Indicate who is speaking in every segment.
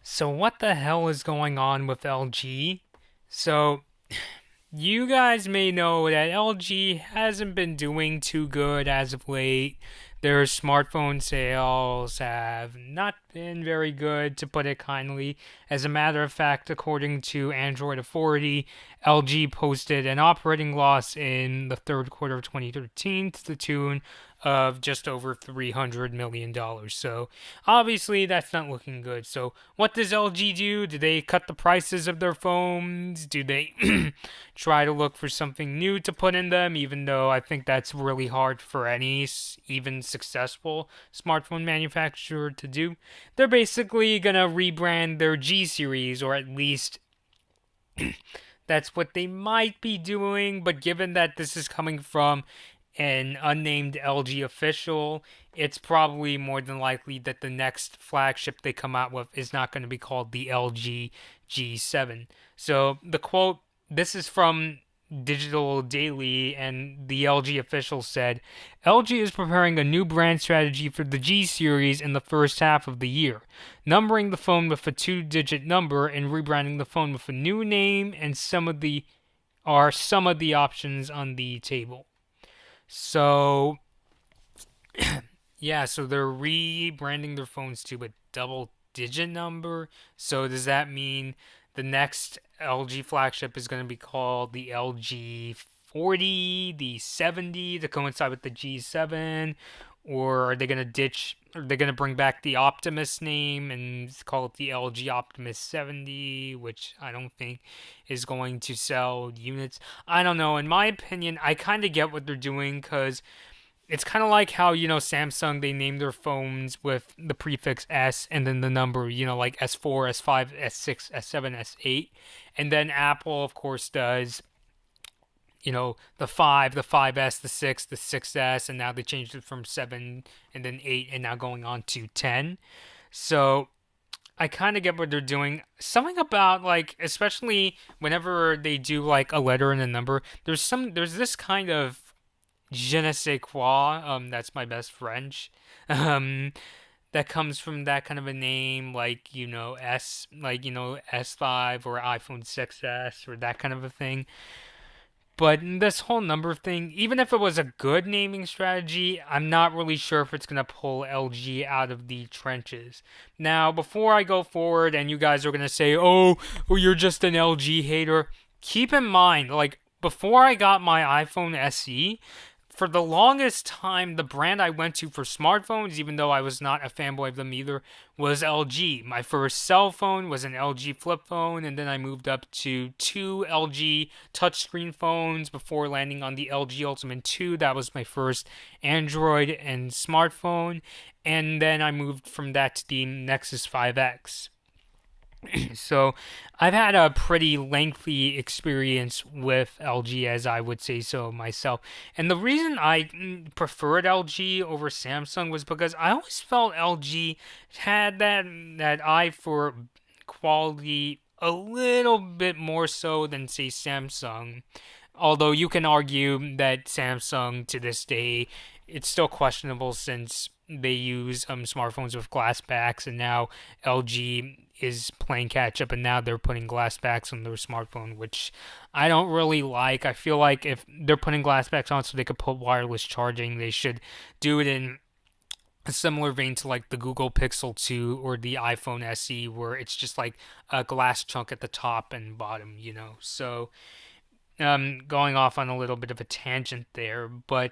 Speaker 1: So what the hell is going on with LG? So you guys may know that LG hasn't been doing too good as of late. Their smartphone sales have not been very good, to put it kindly. As a matter of fact, according to Android Authority, LG posted an operating loss in the third quarter of 2013 to the tune of just over $300 million. So obviously that's not looking good. So what does LG do? Do they cut the prices of their phones? Do they try to look for something new to put in them, even though I think that's really hard for any even successful smartphone manufacturer to do? They're basically gonna rebrand their G series, or at least that's what they might be doing, but given that this is coming from an unnamed LG official, it's probably more than likely that the next flagship they come out with is not going to be called the LG G7. So the quote, this is from Digital Daily, and the LG official said, LG is preparing a new brand strategy for the G series in the first half of the year, numbering the phone with a two-digit number and rebranding the phone with a new name, and some of the options on the table. So, yeah, so they're rebranding their phones to a double digit number. So, does that mean the next LG flagship is going to be called the LG 40, the 70 to coincide with the G7? Or are they going to bring back the Optimus name and call it the LG Optimus 70, which I don't think is going to sell units? I don't know. In my opinion, I kind of get what they're doing, because it's kind of like how, Samsung, they name their phones with the prefix S and then the number, like S4, S5, S6, S7, S8. And then Apple, of course, does the 5, the 5S, the 6, the 6S, and now they changed it from 7 and then 8 and now going on to 10. So I kind of get what they're doing. Something about, like, especially whenever they do like a letter and a number, there's this kind of je ne sais quoi, that's my best French, um, that comes from that kind of a name, like, S5 or iPhone 6S or that kind of a thing. But this whole number thing, even if it was a good naming strategy, I'm not really sure if it's going to pull LG out of the trenches. Now, before I go forward and you guys are going to say, oh, you're just an LG hater, keep in mind, like, before I got my iPhone SE, for the longest time, the brand I went to for smartphones, even though I was not a fanboy of them either, was LG. My first cell phone was an LG flip phone, and then I moved up to two LG touchscreen phones before landing on the LG Ultimate 2. That was my first Android and smartphone, and then I moved from that to the Nexus 5X. So I've had a pretty lengthy experience with LG, as I would say so myself. And the reason I preferred LG over Samsung was because I always felt LG had that eye for quality a little bit more so than, say, Samsung. Although you can argue that Samsung to this day, it's still questionable, since they use smartphones with glass backs, and now LG is playing catch up, and now they're putting glass backs on their smartphone, which I don't really like. I feel like if they're putting glass backs on so they could put wireless charging, they should do it in a similar vein to like the Google Pixel 2 or the iPhone SE, where it's just like a glass chunk at the top and bottom. So going off on a little bit of a tangent there, but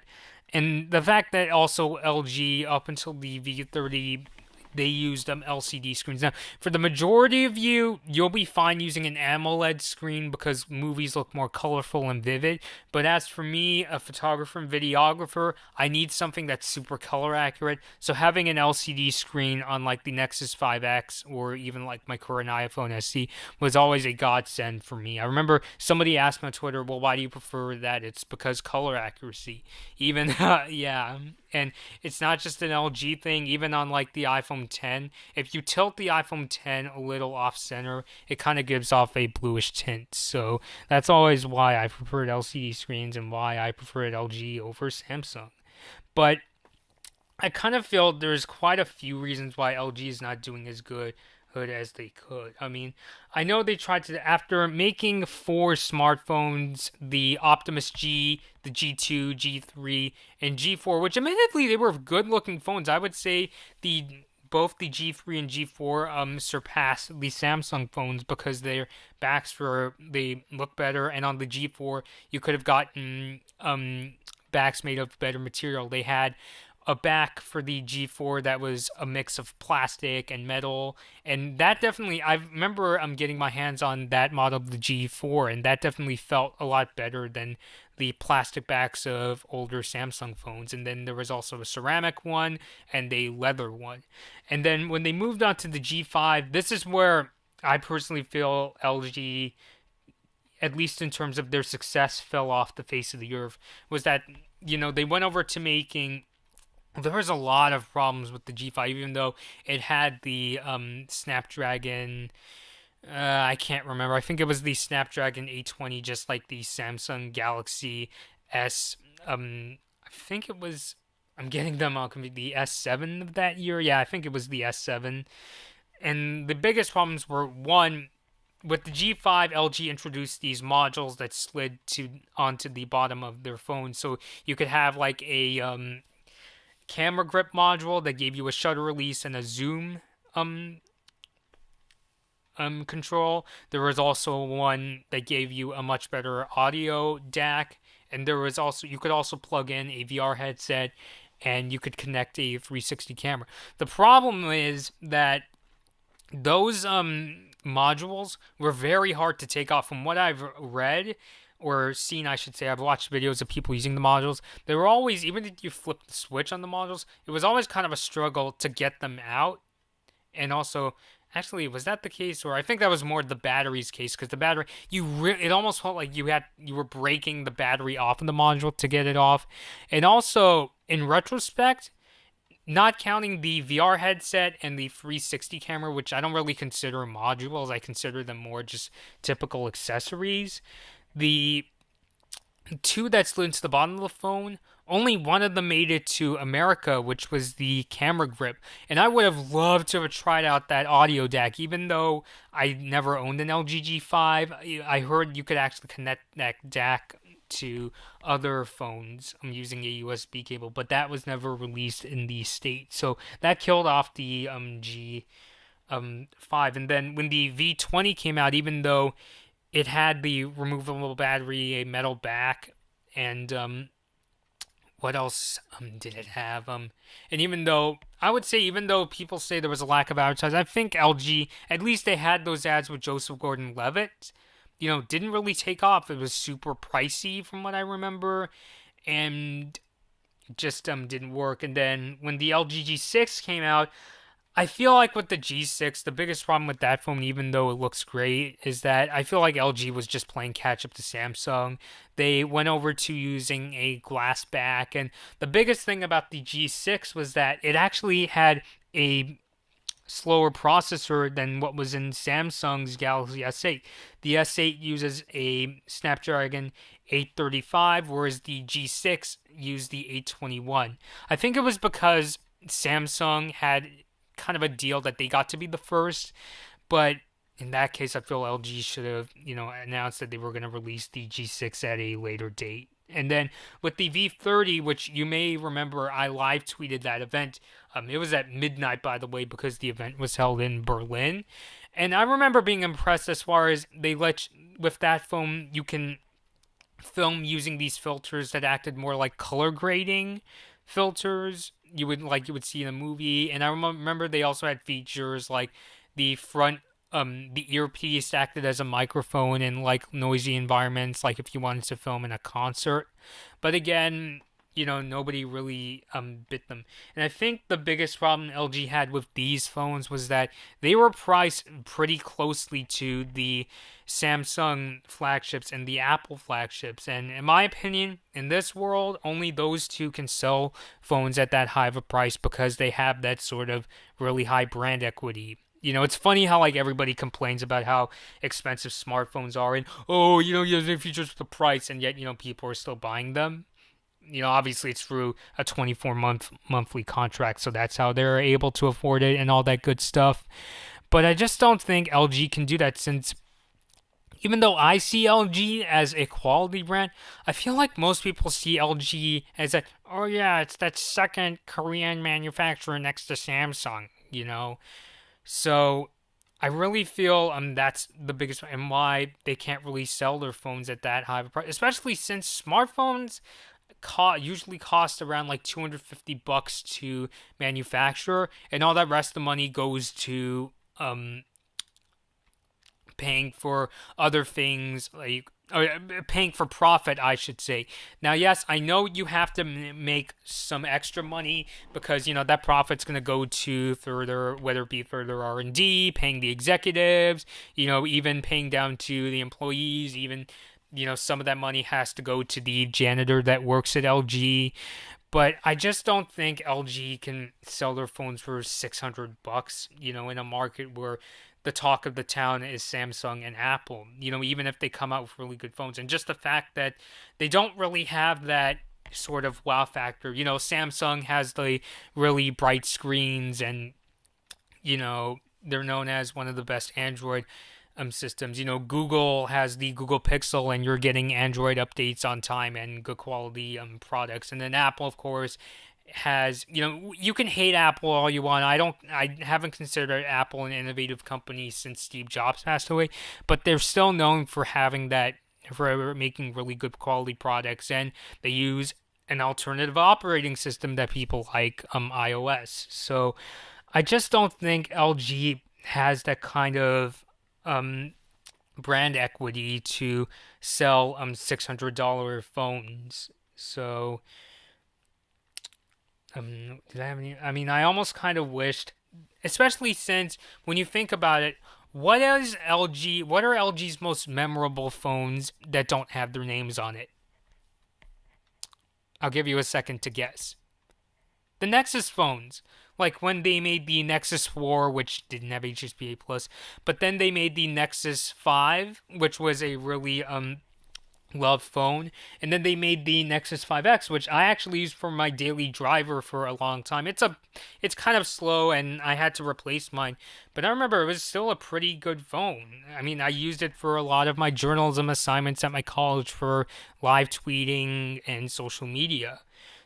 Speaker 1: and the fact that also LG up until the V30 they used LCD screens. Now, for the majority of you, you'll be fine using an AMOLED screen because movies look more colorful and vivid. But as for me, a photographer and videographer, I need something that's super color accurate. So having an LCD screen on like the Nexus 5X or even like my current iPhone SE was always a godsend for me. I remember somebody asked me on Twitter, well, why do you prefer that? It's because color accuracy. Even, yeah. And it's not just an LG thing, even on like the iPhone 10. If you tilt the iPhone 10 a little off center, it kind of gives off a bluish tint. So that's always why I preferred LCD screens and why I preferred LG over Samsung. But I kind of feel there's quite a few reasons why LG is not doing as good as they could. I mean, I know they tried to, after making four smartphones, the Optimus G, the G2, G3, and G4, which admittedly they were good looking phones. I would say the both the G3 and G4 surpass the Samsung phones because their backs they look better, and on the G4 you could have gotten backs made of better material. They had a back for the G4 that was a mix of plastic and metal, and that definitely, I remember getting my hands on that model of the G4, and that definitely felt a lot better than the plastic backs of older Samsung phones. And then there was also a ceramic one and a leather one. And then when they moved on to the G5, this is where I personally feel LG, at least in terms of their success, fell off the face of the earth. Was that, they went over to making, there was a lot of problems with the G5, even though it had the Snapdragon. I can't remember. I think it was the Snapdragon 820, just like the Samsung Galaxy S. I think it was. I'm getting them all confused. The S7 of that year. Yeah, I think it was the S7. And the biggest problems were, one, with the G5, LG introduced these modules that slid onto the bottom of their phone, so you could have like a camera grip module that gave you a shutter release and a zoom control. There was also one that gave you a much better audio DAC, and there was also, you could also plug in a VR headset and you could connect a 360 camera. The problem is that those modules were very hard to take off. From what I've read or seen, I should say, I've watched videos of people using the modules. They were always, even if you flip the switch on the modules, it was always kind of a struggle to get them out. And also, actually, was that the case? Or I think that was more the battery's case, because the battery, it almost felt like you were breaking the battery off of the module to get it off. And also, in retrospect, not counting the VR headset and the 360 camera, which I don't really consider modules, I consider them more just typical accessories. The two that slid into the bottom of the phone, only one of them made it to America, which was the camera grip. And I would have loved to have tried out that audio DAC, even though I never owned an LG G5. I heard you could actually connect that DAC to other phones using a USB cable, but that was never released in the States. So that killed off the G5. And then when the V20 came out, even though it had the removable battery, a metal back, and what else did it have? And even though, I would say, even though people say there was a lack of advertising, I think LG, at least they had those ads with Joseph Gordon-Levitt, didn't really take off. It was super pricey from what I remember, and just didn't work. And then when the LG G6 came out, I feel like with the G6, the biggest problem with that phone, even though it looks great, is that I feel like LG was just playing catch up to Samsung. They went over to using a glass back, and the biggest thing about the G6 was that it actually had a slower processor than what was in Samsung's Galaxy S8. The S8 uses a Snapdragon 835, whereas the G6 used the 821. I think it was because Samsung had kind of a deal that they got to be the first, but in that case, I feel LG should have, announced that they were going to release the G6 at a later date. And then with the V30, which you may remember, I live tweeted that event. It was at midnight, by the way, because the event was held in Berlin. And I remember being impressed as far as with that phone, you can film using these filters that acted more like color grading filters. you would see in a movie. And I remember they also had features like the front the earpiece acted as a microphone in like noisy environments, like if you wanted to film in a concert. But again, nobody really bit them. And I think the biggest problem LG had with these phones was that they were priced pretty closely to the Samsung flagships and the Apple flagships. And in my opinion, in this world, only those two can sell phones at that high of a price because they have that sort of really high brand equity. It's funny how like everybody complains about how expensive smartphones are and the features with the price, and yet people are still buying them. Obviously it's through a 24-monthly contract, so that's how they're able to afford it and all that good stuff. But I just don't think LG can do that, since even though I see LG as a quality brand, I feel like most people see LG as that, oh yeah, it's that second Korean manufacturer next to Samsung. So I really feel that's the biggest and why they can't really sell their phones at that high of a price, especially since smartphones usually cost around like $250 to manufacture, and all that rest of the money goes to paying for other things like paying for profit, I should say. Now, yes, I know you have to make some extra money because that profit's going to go to further, whether it be further R&D, paying the executives, even paying down to the employees, even some of that money has to go to the janitor that works at LG. But I just don't think LG can sell their phones for $600, in a market where the talk of the town is Samsung and Apple, even if they come out with really good phones. And just the fact that they don't really have that sort of wow factor. Samsung has the really bright screens, and, they're known as one of the best Android systems. Google has the Google Pixel, and you're getting Android updates on time and good quality products. And then Apple, of course, has, you can hate Apple all you want. I haven't considered Apple an innovative company since Steve Jobs passed away, but they're still known for having that, for making really good quality products, and they use an alternative operating system that people like, iOS. So I just don't think LG has that kind of brand equity to sell $600 phones. So did I have any? I mean, I almost kind of wished, especially since when you think about it, what is LG? What are LG's most memorable phones that don't have their names on it? I'll give you a second to guess. The Nexus phones. Like when they made the Nexus 4, which didn't have HSPA plus, but then they made the Nexus 5, which was a really loved phone, and then they made the Nexus 5X, which I actually used for my daily driver for a long time. It's kind of slow, and I had to replace mine, but I remember it was still a pretty good phone. I mean, I used it for a lot of my journalism assignments at my college for live tweeting and social media.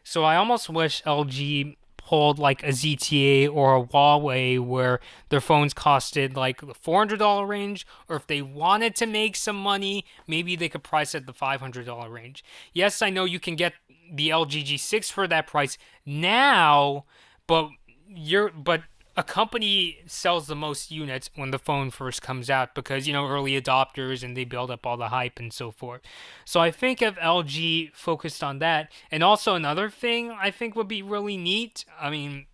Speaker 1: So I almost wish LG pulled like a ZTA or a Huawei where their phones costed like the $400 range, or if they wanted to make some money, maybe they could price at the $500 range. Yes, I know you can get the LG G6 for that price now, but a company sells the most units when the phone first comes out because, early adopters, and they build up all the hype and so forth. So I think if LG focused on that, and also another thing I think would be really neat, I mean,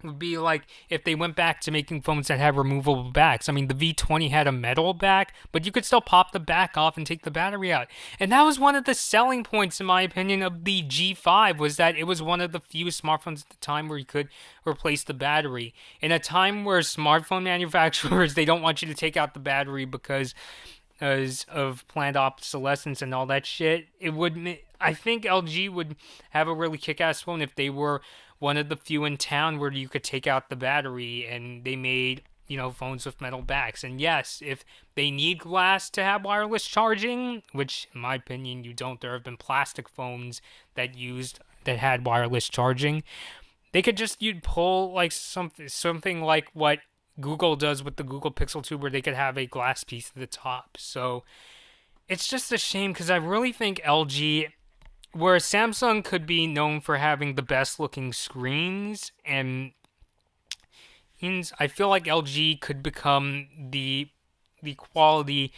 Speaker 1: would be like if they went back to making phones that have removable backs. I mean, the V20 had a metal back, but you could still pop the back off and take the battery out. And that was one of the selling points, in my opinion, of the G5, was that it was one of the few smartphones at the time where you could replace the battery. In a time where smartphone manufacturers, they don't want you to take out the battery because of planned obsolescence and all that shit, I think LG would have a really kick-ass phone if they were one of the few in town where you could take out the battery, and they made, phones with metal backs. And yes, if they need glass to have wireless charging, which in my opinion you don't, there have been plastic phones that had wireless charging. They could just, you'd pull like something like what Google does with the Google Pixel 2, where they could have a glass piece at the top. So it's just a shame because I really think LG where Samsung could be known for having the best looking screens, and I feel like LG could become the quality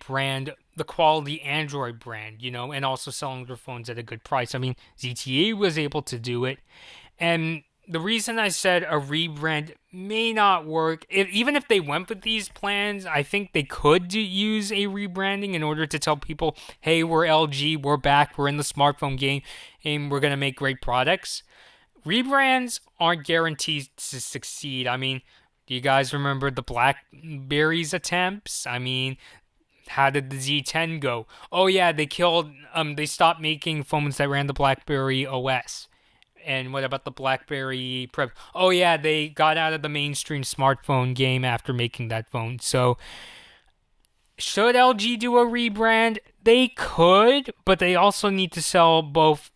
Speaker 1: brand, the quality Android brand, and also selling their phones at a good price. I mean, ZTE was able to do it, and the reason I said a rebrand may not work, even if they went with these plans, I think they could use a rebranding in order to tell people, hey, we're LG, we're back, we're in the smartphone game, and we're going to make great products. Rebrands aren't guaranteed to succeed. I mean, do you guys remember the BlackBerry's attempts? I mean, how did the Z10 go? Oh yeah, they stopped making phones that ran the BlackBerry OS. And what about the BlackBerry Prep? Oh yeah, they got out of the mainstream smartphone game after making that phone. So, should LG do a rebrand? They could, but they also need to sell both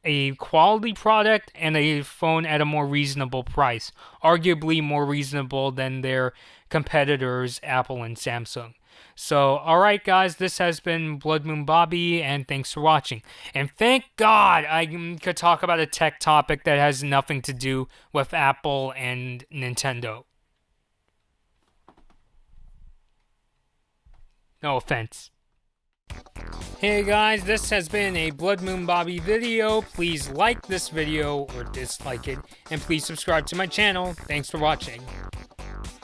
Speaker 1: a quality product and a phone at a more reasonable price. Arguably more reasonable than their competitors, Apple and Samsung. So, alright guys, this has been Blood Moon Bobby, and thanks for watching. And thank God I could talk about a tech topic that has nothing to do with Apple and Nintendo. No offense. Hey guys, this has been a Blood Moon Bobby video. Please like this video or dislike it, and please subscribe to my channel. Thanks for watching.